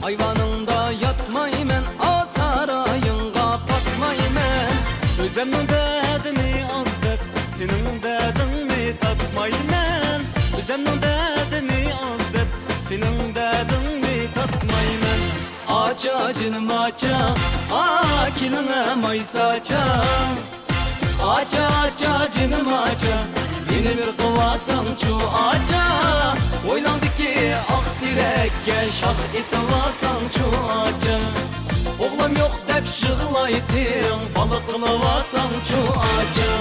Ayvanında yatmaymen, o sarayınga batmaymen. Özümün derdini az dep, senin derdini tatmaymen. Özümün derdini az dep, senin derdini tatmaymen. Aça canım aça, akiline maysaça. Aça aça canım aça, beni bir kovasan şu aça. Oylandı ki ah direkke şah itivasan şu aça. Oğlum yok dep şığılaydın, balık kılıvasan şu aça.